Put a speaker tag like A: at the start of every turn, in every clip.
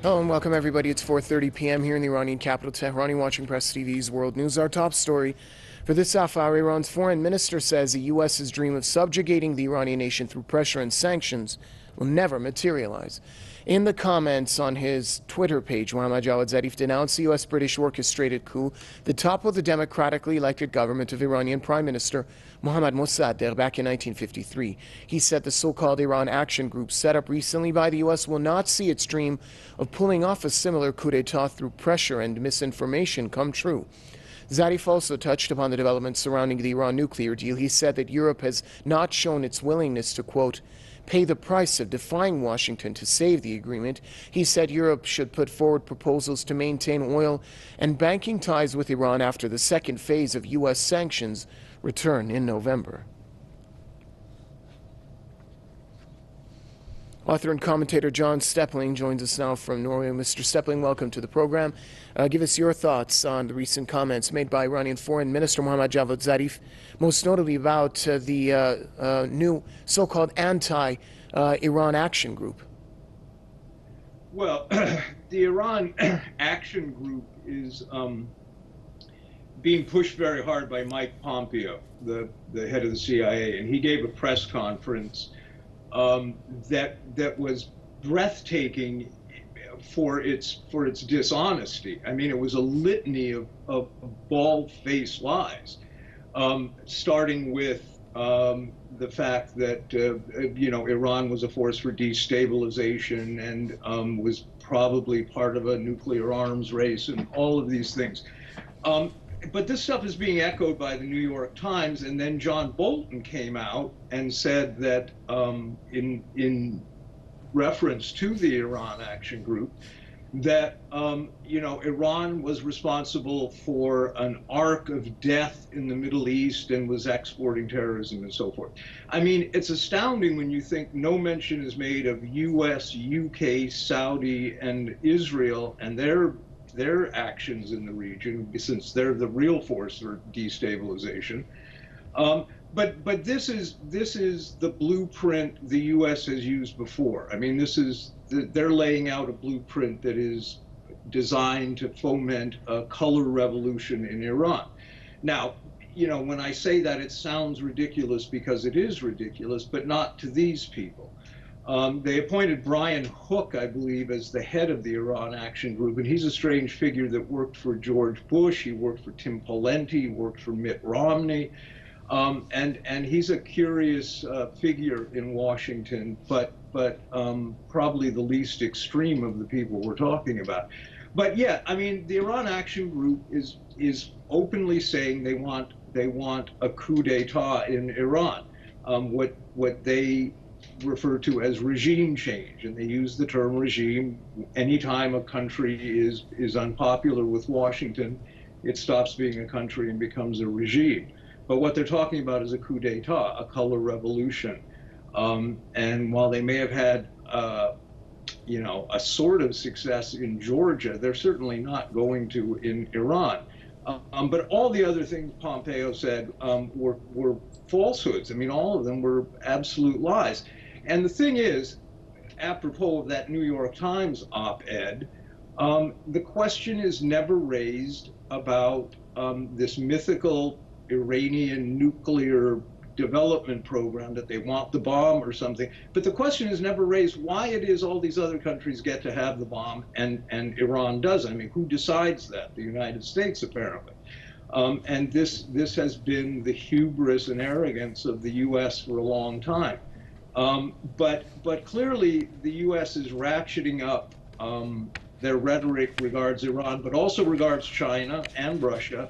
A: Hello and welcome everybody. It's 4:30 p.m. here in the Iranian capital, Tehran. You're watching Press TV's World News. Our top story for this half hour: Iran's foreign minister says the U.S.'s dream of subjugating the Iranian nation through pressure and sanctions will never materialize. In the comments on his Twitter page, Mohammad Javad Zarif denounced the U.S.-British orchestrated coup that toppled the democratically elected government of Iranian Prime Minister Mohammad Mossadegh back in 1953. He said the so-called Iran Action Group set up recently by the U.S. will not see its dream of pulling off a similar coup d'etat through pressure and misinformation come true. Zarif also touched upon the developments surrounding the Iran nuclear deal. He said that Europe has not shown its willingness to, quote, pay the price of defying Washington to save the agreement. He said Europe should put forward proposals to maintain oil and banking ties with Iran after the second phase of U.S. sanctions return in November. Author and commentator John Stepling joins us now from Norway. Mr. Stepling, welcome to the program. Give us your thoughts on the recent comments made by Iranian Foreign Minister Mohammad Javad Zarif, most notably about the new so-called anti-Iran Action Group.
B: Well, the Iran Action Group is being pushed very hard by Mike Pompeo, the head of the CIA, and he gave a press conference that was breathtaking for its dishonesty. I mean, it was a litany of bald-faced lies, starting with the fact that Iran was a force for destabilization and was probably part of a nuclear arms race and all of these things. But this stuff is being echoed by the New York Times, and then John Bolton came out and said that in reference to the Iran Action Group, that Iran was responsible for an arc of death in the Middle East and was exporting terrorism and so forth. I mean, it's astounding when you think no mention is made of U.S., UK, Saudi, and Israel and their actions in the region, since they're the real force for destabilization. But this is the blueprint the U.S. has used before. I mean, they're laying out a blueprint that is designed to foment a color revolution in Iran. Now, when I say that, it sounds ridiculous because it is ridiculous, but not to these people. They appointed Brian Hook, I believe, as the head of the Iran Action Group, and he's a strange figure that worked for George Bush. He worked for Tim Pawlenty. He worked for Mitt Romney. And he's a curious figure in Washington, but probably the least extreme of the people we're talking about. But yeah, I mean, the Iran Action Group is openly saying they want a coup d'etat in Iran, what they refer to as regime change, and they use the term regime anytime a country is unpopular with Washington. It stops being a country and becomes a regime. But what they're talking about is a coup d'etat, a color revolution. And while they may have had, a sort of success in Georgia, they're certainly not going to in Iran. But all the other things Pompeo said were falsehoods. I mean, all of them were absolute lies. And the thing is, apropos of that New York Times op-ed, the question is never raised about this mythical Iranian nuclear development program that they want the bomb or something. But the question is never raised why it is all these other countries get to have the bomb and Iran doesn't. I mean, who decides that? The United States, apparently. And this has been the hubris and arrogance of the U.S. for a long time. But clearly the U.S. is ratcheting up their rhetoric regards Iran, but also regards China and Russia.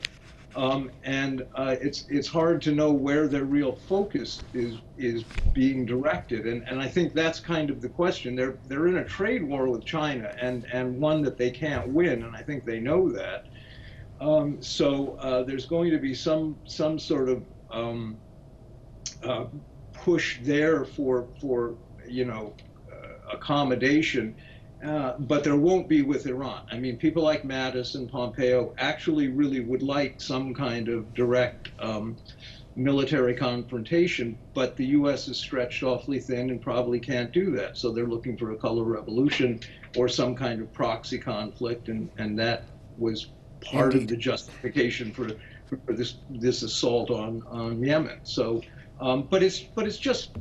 B: And it's hard to know where their real focus is being directed, and I think that's kind of the question. They're in a trade war with China, and one that they can't win, and I think they know that. So there's going to be some sort of push there for accommodation. But there won't be with Iran. I mean, people like Mattis and Pompeo actually really would like some kind of direct military confrontation, but the U.S. is stretched awfully thin and probably can't do that. So they're looking for a color revolution, or some kind of proxy conflict, and that was part of
A: Indeed.
B: the justification for this assault on Yemen. So, but it's just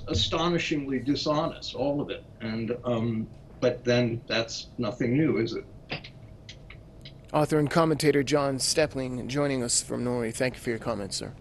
B: astonishingly dishonest, all of it. And but then that's nothing new, is it?
A: Author and commentator John Stepling joining us from Norway. Thank you for your comments, sir.